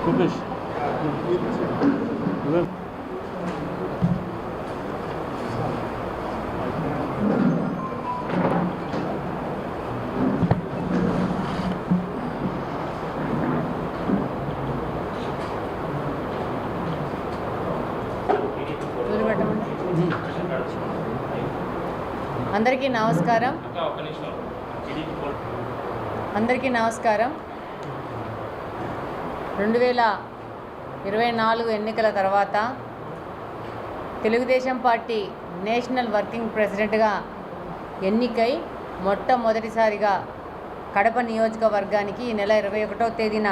రూపేష్ అందరికీ నమస్కారం. అందరికీ నమస్కారం. 2024 ఎన్నికల తర్వాత తెలుగుదేశం పార్టీ నేషనల్ వర్కింగ్ ప్రెసిడెంట్గా ఎన్నికై మొట్టమొదటిసారిగా కడప నియోజకవర్గానికి ఈ నెల 21వ తేదీన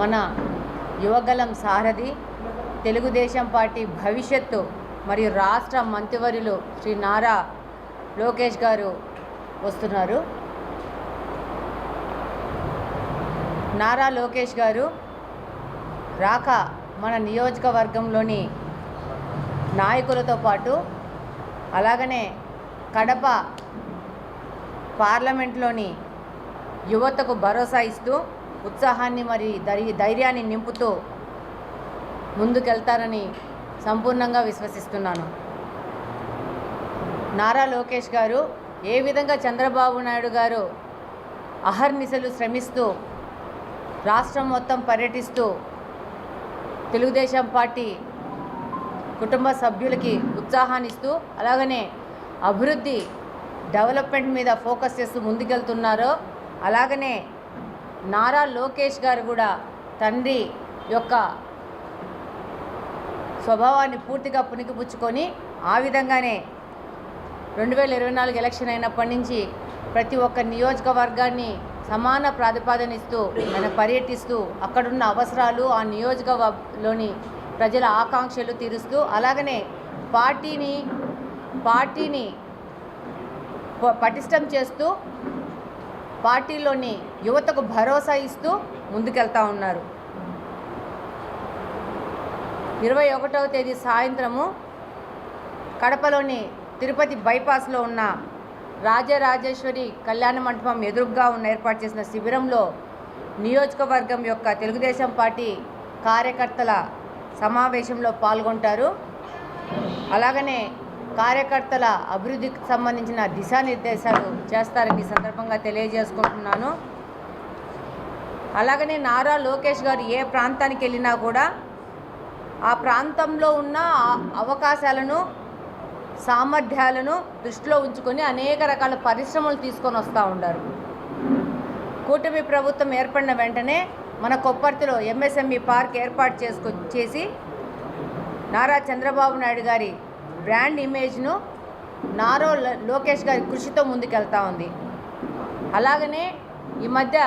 మన యువగలం సారథి తెలుగుదేశం పార్టీ భవిష్యత్తు మరియు రాష్ట్ర మంత్రివర్యులు శ్రీ నారా లోకేష్ గారు వస్తున్నారు. నారా లోకేష్ గారు రాక మన నియోజకవర్గంలోని నాయకులతో పాటు అలాగనే కడప పార్లమెంట్లోని యువతకు భరోసా ఇస్తూ ఉత్సాహాన్ని మరి ధైర్యాన్ని నింపుతూ ముందుకెళ్తారని సంపూర్ణంగా విశ్వసిస్తున్నాను. నారా లోకేష్ గారు ఏ విధంగా చంద్రబాబు నాయుడు గారు అహర్నిశలు శ్రమిస్తూ రాష్ట్రం మొత్తం పర్యటిస్తూ తెలుగుదేశం పార్టీ కుటుంబ సభ్యులకి ఉత్సాహాన్ని ఇస్తూ అలాగనే అభివృద్ధి డెవలప్మెంట్ మీద ఫోకస్ చేస్తూ ముందుకెళ్తున్నారో అలాగనే నారా లోకేష్ గారు కూడా తండ్రి యొక్క స్వభావాన్ని పూర్తిగా పుణికిపుచ్చుకొని ఆ విధంగానే 2024 ఎలక్షన్ అయినప్పటి నుంచి ప్రతి ఒక్క నియోజకవర్గాన్ని సమాన ప్రాతిపదికన ఇస్తూ ఆయన పర్యటిస్తూ అక్కడున్న అవసరాలు ఆ నియోజకవర్గంలోని ప్రజల ఆకాంక్షలు తీరుస్తూ అలాగనే పార్టీని పటిష్టం చేస్తూ పార్టీలోని యువతకు భరోసా ఇస్తూ ముందుకెళ్తూ ఉన్నారు. 21వ తేదీ సాయంత్రము కడపలోని తిరుపతి బైపాస్లో ఉన్న రాజరాజేశ్వరి కళ్యాణ మండపం ఎదురుగా ఏర్పాటు చేసిన శిబిరంలో నియోజకవర్గం యొక్క తెలుగుదేశం పార్టీ కార్యకర్తల సమావేశంలో పాల్గొంటారు. అలాగనే కార్యకర్తల అభివృద్ధికి సంబంధించిన దిశానిర్దేశాలు చేస్తారని సందర్భంగా తెలియజేసుకుంటున్నాను. అలాగనే నారా లోకేష్ గారు ఏ ప్రాంతానికి వెళ్ళినా కూడా ఆ ప్రాంతంలో ఉన్న అవకాశాలను సామర్థ్యాలను దృష్టిలో ఉంచుకొని అనేక రకాల పరిశ్రమలు తీసుకొని వస్తూ ఉంటారు. కూటమి ప్రభుత్వం ఏర్పడిన వెంటనే మన కొప్పర్తిలో ఎంఎస్ఎంఈ పార్క్ ఏర్పాటు చేసి నారా చంద్రబాబు నాయుడు గారి బ్రాండ్ ఇమేజ్ను నారా లోకేష్ గారి కృషితో ముందుకెళ్తూ ఉంది. అలాగనే ఈ మధ్య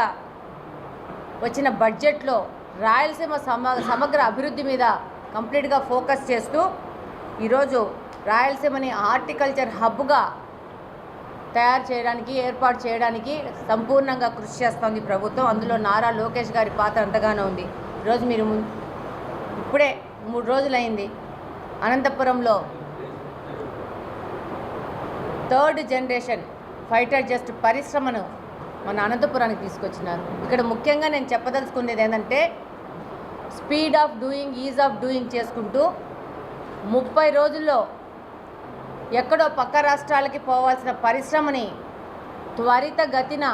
వచ్చిన బడ్జెట్లో రాయలసీమ సమగ్ర అభివృద్ధి మీద కంప్లీట్గా ఫోకస్ చేస్తూ ఈరోజు రాయలసీమని హార్టికల్చర్ హబ్గా ఏర్పాటు చేయడానికి సంపూర్ణంగా కృషి చేస్తోంది ప్రభుత్వం. అందులో నారా లోకేష్ గారి పాత్ర ఎంతగానో ఉంది. ఈరోజు మీరు ఇప్పుడే 3 రోజులైంది అనంతపురంలో 3rd జనరేషన్ ఫైటర్ జెట్ పరిశ్రమను మన అనంతపురానికి తీసుకొచ్చినారు. ఇక్కడ ముఖ్యంగా నేను చెప్పదలుచుకునేది ఏంటంటే speed of doing is of doing చేసుకుంటూ 30 రోజుల్లో ఎక్కడో పక్క రాష్ట్రాలకి పోవాల్సిన పరిశ్రమని త్వరితగతిన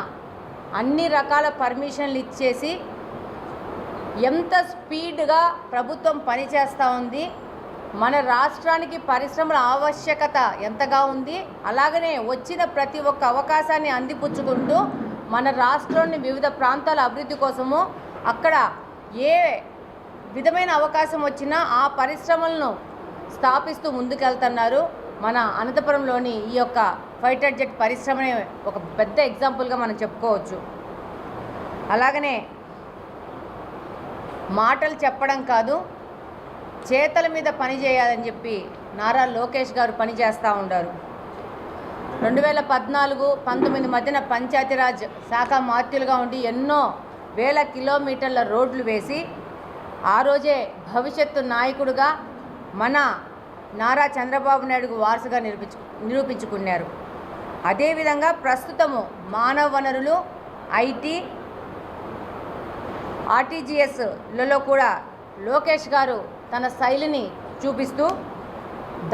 అన్ని రకాల పర్మిషన్లు ఇచ్చేసి ఎంత స్పీడ్గా ప్రభుత్వం పనిచేస్తూ ఉంది, మన రాష్ట్రానికి పరిశ్రమల ఆవశ్యకత ఎంతగా ఉంది, అలాగనే వచ్చిన ప్రతి ఒక్క అవకాశాన్ని అందిపుచ్చుకుంటూ మన రాష్ట్రంలోని వివిధ ప్రాంతాల అభివృద్ధి కోసము అక్కడ ఏ విధమైన అవకాశం వచ్చినా ఆ పరిశ్రమలను స్థాపిస్తూ ముందుకెళ్తున్నారు. మన అనంతపురంలోని ఈ యొక్క ఫైటర్ జెట్ పరిశ్రమని ఒక పెద్ద ఎగ్జాంపుల్గా మనం చెప్పుకోవచ్చు. అలాగనే మాటలు చెప్పడం కాదు, చేతల మీద పని చేయాలని చెప్పి నారా లోకేష్ గారు పనిచేస్తూ ఉంటారు. 2014-19 మధ్యన పంచాయతీరాజ్ శాఖ మాత్యులుగా ఉండి ఎన్నో వేల కిలోమీటర్ల రోడ్లు వేసి ఆ రోజే భవిష్యత్తు నాయకుడుగా మన నారా చంద్రబాబు నాయుడుకు వారసుగా నిరూపించుకున్నారు. అదేవిధంగా ప్రస్తుతము మానవ వనరులు, ఐటీ, ఆర్టీజీఎస్లలో కూడా లోకేష్ గారు తన శైలిని చూపిస్తూ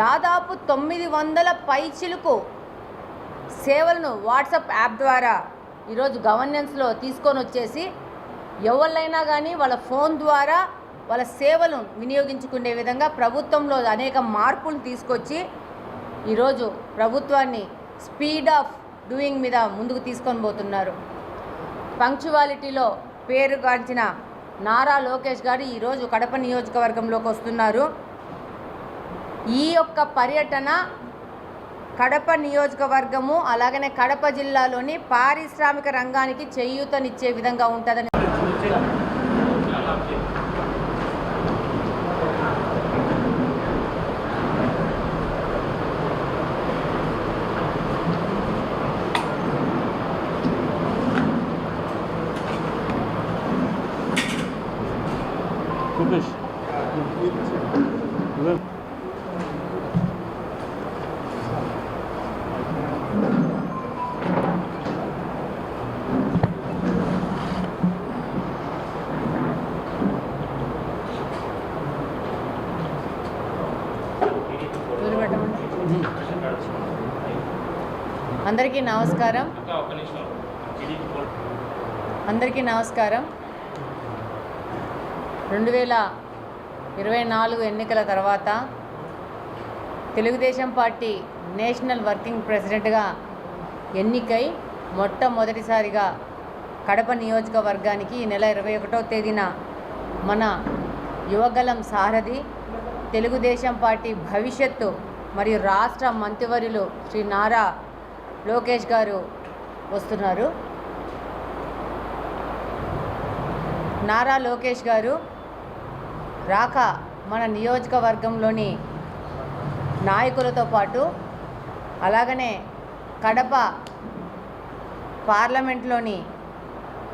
దాదాపు 900 పైచిలుకు సేవలను వాట్సాప్ యాప్ ద్వారా ఈరోజు గవర్నెన్స్లో తీసుకొని వచ్చేసి ఎవరినైనా కానీ వాళ్ళ ఫోన్ ద్వారా వాళ్ళ సేవలను వినియోగించుకునే విధంగా ప్రభుత్వంలో అనేక మార్పులు తీసుకొచ్చి ఈరోజు ప్రభుత్వాన్ని స్పీడ్ ఆఫ్ డూయింగ్ మీద ముందుకు తీసుకొని పోతున్నారు. పంక్చువాలిటీలో పేరుగాంచిన నారా లోకేష్ గారు ఈరోజు కడప నియోజకవర్గంలోకి వస్తున్నారు. ఈ యొక్క పర్యటన కడప నియోజకవర్గము అలాగనే కడప జిల్లాలోని పారిశ్రామిక రంగానికి చేయూతనిచ్చే విధంగా ఉంటుందని అందరికీ నమస్కారం. 2024 ఎన్నికల తర్వాత తెలుగుదేశం పార్టీ నేషనల్ వర్కింగ్ ప్రెసిడెంట్గా ఎన్నికై మొట్టమొదటిసారిగా కడప నియోజకవర్గానికి ఈ నెల 21వ తేదీన మన యువగలం సారథి తెలుగుదేశం పార్టీ భవిష్యత్తు మరియు రాష్ట్ర మంత్రివర్యులు శ్రీ నారా లోకేష్ గారు వస్తున్నారు. నారా లోకేష్ గారు రాక మన నియోజకవర్గంలోని నాయకులతో పాటు అలాగనే కడప పార్లమెంట్లోని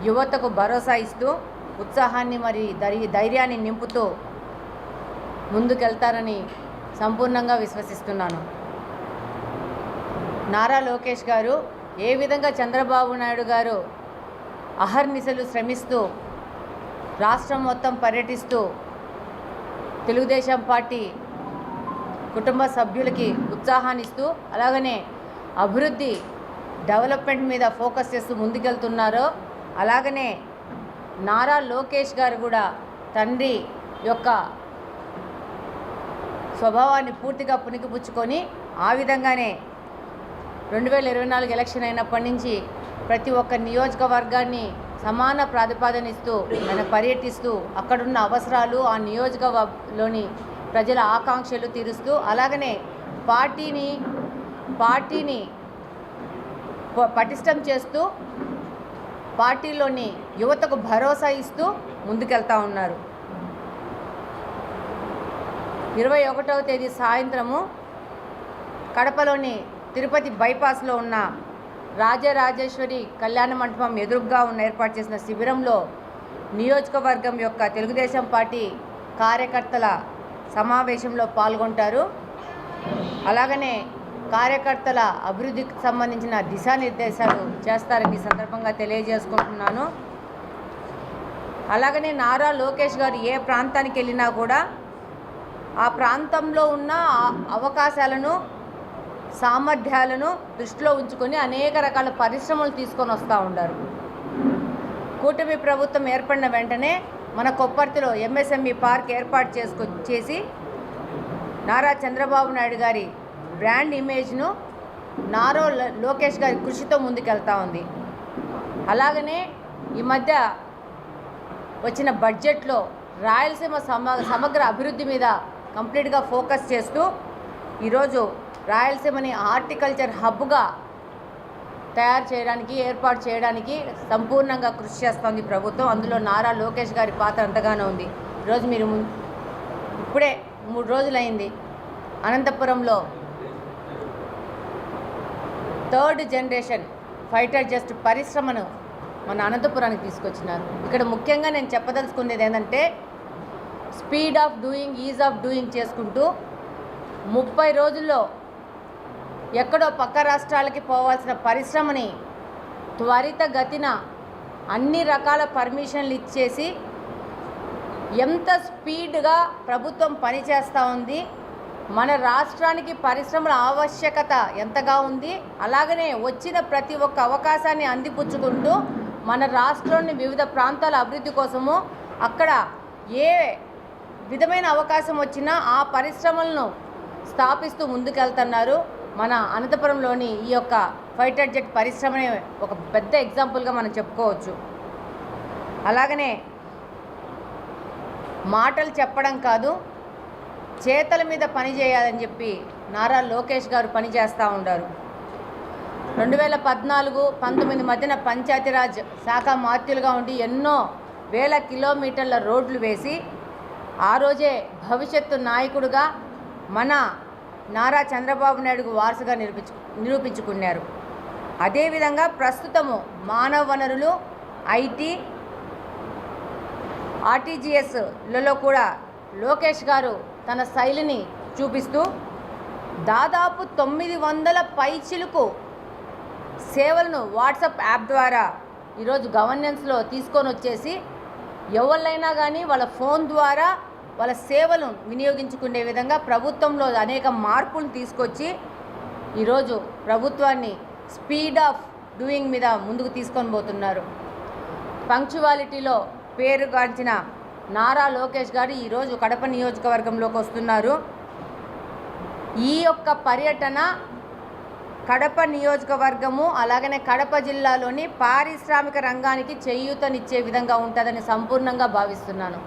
యువతకు భరోసా ఇస్తూ ఉత్సాహాన్ని మరి ధైర్యాన్ని నింపుతూ ముందుకెళ్తారని సంపూర్ణంగా విశ్వసిస్తున్నాను. నారా లోకేష్ గారు ఏ విధంగా చంద్రబాబు నాయుడు గారు అహర్నిశలు శ్రమిస్తూ రాష్ట్రం మొత్తం పర్యటిస్తూ తెలుగుదేశం పార్టీ కుటుంబ సభ్యులకి ఉత్సాహాన్ని ఇస్తూ అలాగనే అభివృద్ధి డెవలప్మెంట్ మీద ఫోకస్ చేస్తూ ముందుకెళ్తున్నారో అలాగనే నారా లోకేష్ గారు కూడా తండ్రి యొక్క స్వభావాన్ని పూర్తిగా పుణికిపుచ్చుకొని ఆ విధంగానే 2024 ఎలక్షన్ అయినప్పటి నుంచి ప్రతి ఒక్క నియోజకవర్గాన్ని సమాన ప్రాతిపదికనిస్తూ ఆయన పర్యటిస్తూ అక్కడున్న అవసరాలు ఆ నియోజకవర్గంలోని ప్రజల ఆకాంక్షలు తీరుస్తూ అలాగనే పార్టీని పటిష్టం చేస్తూ పార్టీలోని యువతకు భరోసా ఇస్తూ ముందుకెళ్తా ఉన్నారు. 21వ తేదీ సాయంత్రము కడపలోని తిరుపతి బైపాస్లో ఉన్న రాజరాజేశ్వరి కళ్యాణ మండపం ఎదురుగా ఉన్న ఏర్పాటు చేసిన శిబిరంలో నియోజకవర్గం యొక్క తెలుగుదేశం పార్టీ కార్యకర్తల సమావేశంలో పాల్గొంటారు. అలాగనే కార్యకర్తల అభివృద్ధికి సంబంధించిన దిశానిర్దేశాలు చేస్తారని సందర్భంగా తెలియజేసుకుంటున్నాను. అలాగనే నారా లోకేష్ గారు ఏ ప్రాంతానికి వెళ్ళినా కూడా ఆ ప్రాంతంలో ఉన్న అవకాశాలను సామర్థ్యాలను దృష్టిలో ఉంచుకొని అనేక రకాల పరిశ్రమలు తీసుకొని వస్తూ ఉంటారు. కూటమి ప్రభుత్వం ఏర్పడిన వెంటనే మన కొప్పర్తిలో ఎంఎస్ఎంఈ పార్క్ ఏర్పాటు చేసి నారా చంద్రబాబు నాయుడు గారి బ్రాండ్ ఇమేజ్ను నారా లోకేష్ గారి కృషితో ముందుకెళ్తా ఉంది. అలాగనే ఈ మధ్య వచ్చిన బడ్జెట్లో రాయలసీమ సమగ్ర అభివృద్ధి మీద కంప్లీట్గా ఫోకస్ చేస్తూ ఈరోజు రాయలసీమని హార్టికల్చర్ హబ్గా తయారు చేయడానికి ఏర్పాటు చేయడానికి సంపూర్ణంగా కృషి చేస్తోంది ప్రభుత్వం. అందులో నారా లోకేష్ గారి పాత్ర ఎంతగానో ఉంది. ఈరోజు మీరు ఇప్పుడే 3 రోజులైంది అనంతపురంలో 3rd జనరేషన్ ఫైటర్ జెట్ పరిశ్రమను మన అనంతపురానికి తీసుకొచ్చినారు. ఇక్కడ ముఖ్యంగా నేను చెప్పదలుచుకునేది ఏంటంటే speed of doing is of doing చేసుకుంటూ 30 రోజుల్లో ఎక్కడో పక్క రాష్ట్రాలకి పోవాల్సిన పరిశ్రమని త్వరితగతిన అన్ని రకాల పర్మిషన్లు ఇచ్చేసి ఎంత స్పీడ్గా ప్రభుత్వం పనిచేస్తూ ఉంది, మన రాష్ట్రానికి పరిశ్రమల ఆవశ్యకత ఎంతగా ఉంది, అలాగనే వచ్చిన ప్రతి ఒక్క అవకాశాన్ని అందిపుచ్చుకుంటూ మన రాష్ట్రంలోని వివిధ ప్రాంతాల అభివృద్ధి కోసము అక్కడ ఏ విధమైన అవకాశం వచ్చినా ఆ పరిశ్రమలను స్థాపిస్తూ ముందుకెళ్తున్నారు. మన అనంతపురంలోని ఈ యొక్క ఫైటర్ జెట్ పరిశ్రమనే ఒక పెద్ద ఎగ్జాంపుల్గా మనం చెప్పుకోవచ్చు. అలాగనే మాటలు చెప్పడం కాదు, చేతల మీద పని చేయాలని చెప్పి నారా లోకేష్ గారు పనిచేస్తూ ఉంటారు. 2014-19 మధ్యన పంచాయతీరాజ్ శాఖ మాత్యులుగా ఉండి ఎన్నో వేల కిలోమీటర్ల రోడ్లు వేసి ఆ రోజే భవిష్యత్తు నాయకుడిగా మన నారా చంద్రబాబు నాయుడుకు వారసుగా నిరూపించుకున్నారు. అదేవిధంగా ప్రస్తుతము మానవ వనరులు, ఐటీ, ఆర్టీజీఎస్లలో కూడా లోకేష్ గారు తన శైలిని చూపిస్తూ దాదాపు 900 పైచిలుకు సేవలను వాట్సాప్ యాప్ ద్వారా ఈరోజు గవర్నెన్స్లో తీసుకొని వచ్చేసి ఎవరినైనా కానీ వాళ్ళ ఫోన్ ద్వారా వాళ్ళ సేవలను వినియోగించుకునే విధంగా ప్రభుత్వంలో అనేక మార్పులను తీసుకొచ్చి ఈరోజు ప్రభుత్వాన్ని స్పీడ్ ఆఫ్ డూయింగ్ మీద ముందుకు తీసుకొని పోతున్నారు. పంక్చువాలిటీలో పేరుగాంచిన నారా లోకేష్ గారు ఈరోజు కడప నియోజకవర్గంలోకి వస్తున్నారు. ఈ యొక్క పర్యటన కడప నియోజకవర్గము అలాగనే కడప జిల్లాలోని పారిశ్రామిక రంగానికి చేయూతనిచ్చే విధంగా ఉంటుందని సంపూర్ణంగా భావిస్తున్నాను.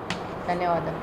ధన్యవాదాలు.